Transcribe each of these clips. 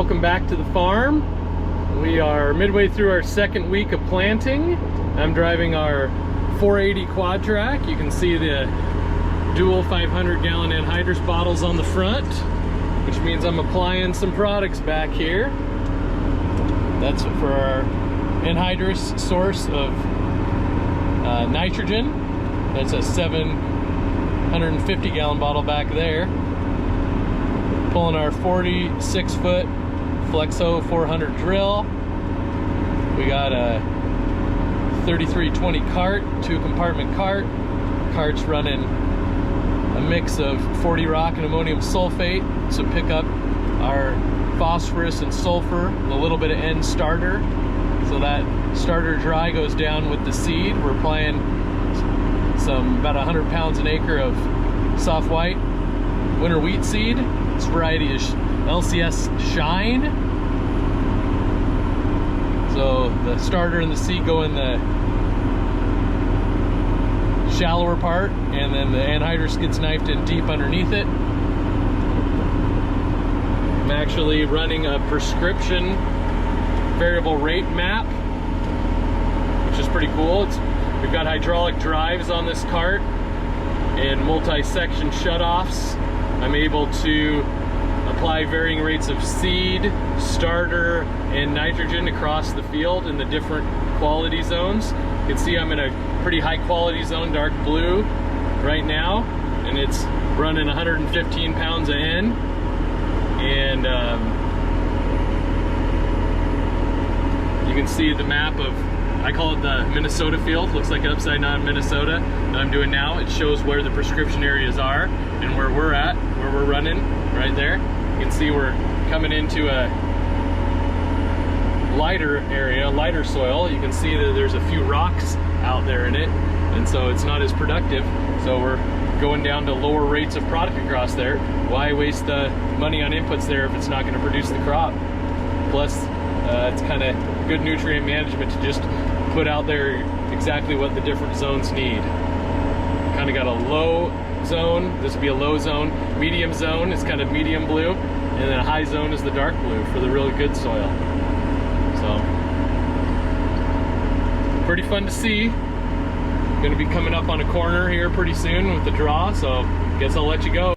Welcome back to the farm. We are midway through our second week of planting. I'm driving our 480 quad track. You can see the dual 500-gallon anhydrous bottles on the front, which means I'm applying some products back here. That's for our anhydrous source of nitrogen. That's a 750-gallon bottle back there. Pulling our 46-foot Flexo 400 drill. We got a 3320 cart, 2-compartment cart. Cart's running a mix of 40 rock and ammonium sulfate to pick up our phosphorus and sulfur, a little bit of N starter. So that starter dry goes down with the seed. We're applying about 100 pounds an acre of soft white winter wheat seed. This variety is LCS Shine. So the starter and the seed go in the shallower part, and then the anhydrous gets knifed in deep underneath it. I'm actually running a prescription variable rate map, which is pretty cool. We've got hydraulic drives on this cart and multi-section shutoffs. I'm able to apply varying rates of seed, starter, and nitrogen across the field in the different quality zones. You can see I'm in a pretty high quality zone, dark blue, right now, and it's running 115 pounds of N. And you can see the map of, I call it the Minnesota field. Looks like upside down Minnesota that I'm doing now. It shows where the prescription areas are and where we're at, where we're running right there. You can see we're coming into a lighter area, lighter soil. You can see that there's a few rocks out there in it, and so it's not as productive. So we're going down to lower rates of product across there. Why waste the money on inputs there if it's not going to produce the crop? Plus, it's kind of good nutrient management to just put out there exactly what the different zones need. Kind of got a low zone. This would be a low zone. Medium zone is kind of medium blue, and then a high zone is the dark blue for the really good soil. So pretty fun to see. Going to be coming up on a corner here pretty soon with the draw, so guess I'll let you go.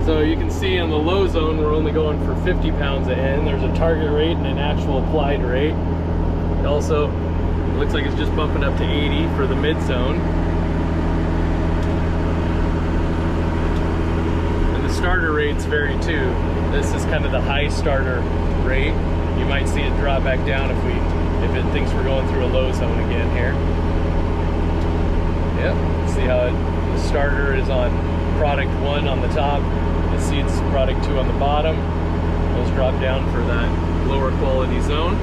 So you can see in the low zone we're only going for 50 pounds of N. There's a target rate and an actual applied rate. It also looks like it's just bumping up to 80 for the mid zone. And the starter rates vary too. This is kind of the high starter rate. You might see it drop back down if it thinks we're going through a low zone again here. Yep, see how the starter is on product 1 on the top, the seeds product 2 on the bottom. Those drop down for that lower quality zone.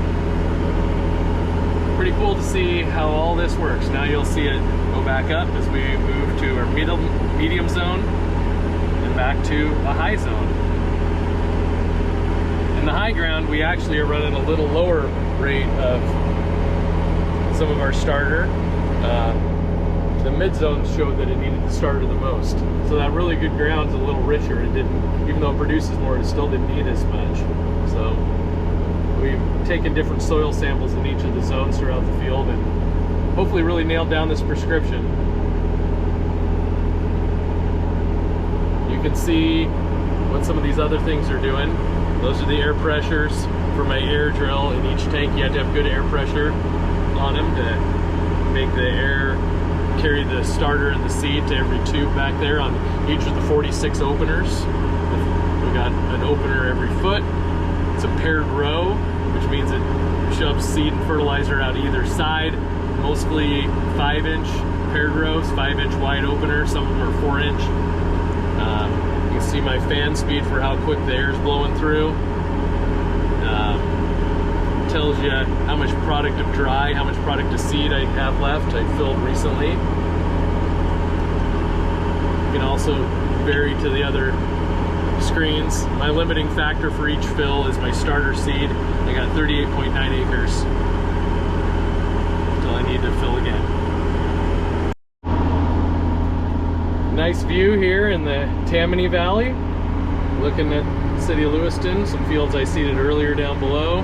Pretty cool to see how all this works. Now you'll see it go back up as we move to our medium zone and back to a high zone. In the high ground, we actually are running a little lower rate of some of our starter. The mid zone showed that it needed the starter the most. So that really good ground's a little richer. It didn't, even though it produces more, it still didn't need as much. So we've taken different soil samples in each of the zones throughout the field and hopefully really nailed down this prescription. You can see what some of these other things are doing. Those are the air pressures for my air drill. In each tank you have to have good air pressure on them to make the air carry the starter and the seed to every tube back there on each of the 46 openers. We've got an opener every foot. It's a paired row, which means it shoves seed and fertilizer out either side. Mostly 5-inch paired rows, 5-inch wide opener. Some of them are 4-inch. You can see my fan speed for how quick the air is blowing through. Tells you how much product of dry, how much product of seed I have left. I filled recently. You can also vary to the other screens. My limiting factor for each fill is my starter seed. I got 38.9 acres until I need to fill again. Nice view here in the Tammany Valley. Looking at City of Lewiston, some fields I seeded earlier down below.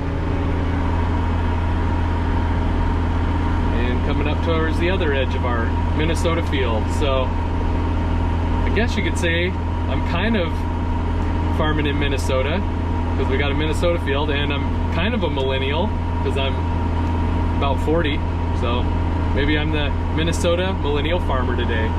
And coming up towards the other edge of our Minnesota field. So I guess you could say I'm kind of farming in Minnesota because we got a Minnesota field, and I'm kind of a millennial because I'm about 40. So maybe I'm the Minnesota millennial farmer today.